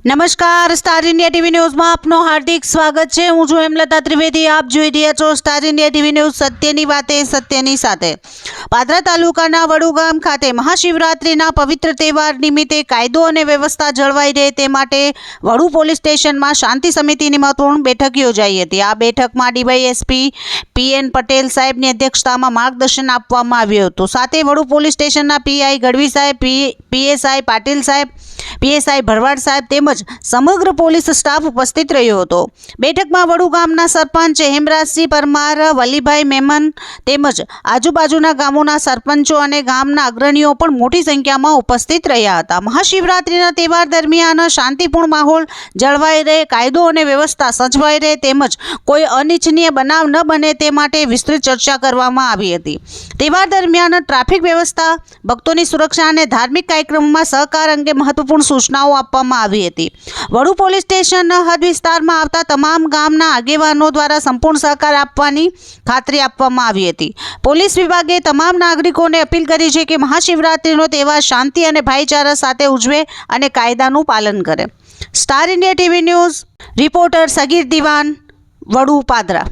નમસ્કાર, star India TV ન્યૂઝમાં આપનું હાર્દિક સ્વાગત છે। હું છું હેમલતા ત્રિવેદી। આપ જોઈ રહ્યા છો સ્ટાર ઇન્ડિયા ટીવી ન્યૂઝ, સત્યની વાતે સત્યની સાથે। પાદરા તાલુકાના વડુ ગામ ખાતે મહાશિવરાત્રિના પવિત્ર તહેવાર નિમિત્તે કાયદો અને વ્યવસ્થા જળવાઈ રહે તે માટે વડુ પોલીસ સ્ટેશનમાં શાંતિ સમિતિની મહત્વપૂર્ણ બેઠક યોજાઈ હતી। આ બેઠકમાં ડીવાયએસપી પીએન પટેલ સાહેબની અધ્યક્ષતામાં માર્ગદર્શન આપવામાં આવ્યું હતું। સાથે વડુ પોલીસ સ્ટેશનના પીઆઈ ગઢવી સાહેબ, પીએસઆઈ પાટીલ સાહેબ, પીએસઆઈ ભરવાડ સાહેબ તેમજ સમગ્ર પોલીસ સ્ટાફ ઉપસ્થિત રહ્યો હતો। બેઠકમાં વડુ ગામના સરપંચ હેમરાજસિંહ પરમાર, વલીભાઈ મેમન તેમજ આજુબાજુના ગામોના સરપંચો અને ગામના અગ્રણીઓ પણ મોટી સંખ્યામાં ઉપસ્થિત રહ્યા હતા। મહાશિવરાત્રિના તહેવાર દરમિયાન શાંતિપૂર્ણ માહોલ જળવાઈ રહે, કાયદો અને વ્યવસ્થા સચવાઈ રહે તેમજ કોઈ અનિચ્છનીય બનાવ ન બને તે માટે વિસ્તૃત ચર્ચા કરવામાં આવી હતી। તહેવાર દરમિયાન ટ્રાફિક વ્યવસ્થા, ભક્તોની સુરક્ષા અને ધાર્મિક કાર્યક્રમોમાં સહકાર અંગે મહત્વપૂર્ણ સૂચનાઓ આપવામાં આવી હતી। વડુ પોલીસ સ્ટેશન હદ વિસ્તારમાં આવતા તમામ ગામના આગેવાનો દ્વારા સંપૂર્ણ સહકાર આપવાની ખાતરી આપવામાં આવી હતી। પોલીસ વિભાગે તમામ નાગરિકોને અપીલ કરી છે કે મહાશિવરાત્રિનો તહેવાર શાંતિ અને ભાઈચારા સાથે ઉજવે અને કાયદાનું પાલન કરે। Star India TV news reporter સગીર દિવાન, વડુ, પાદરા।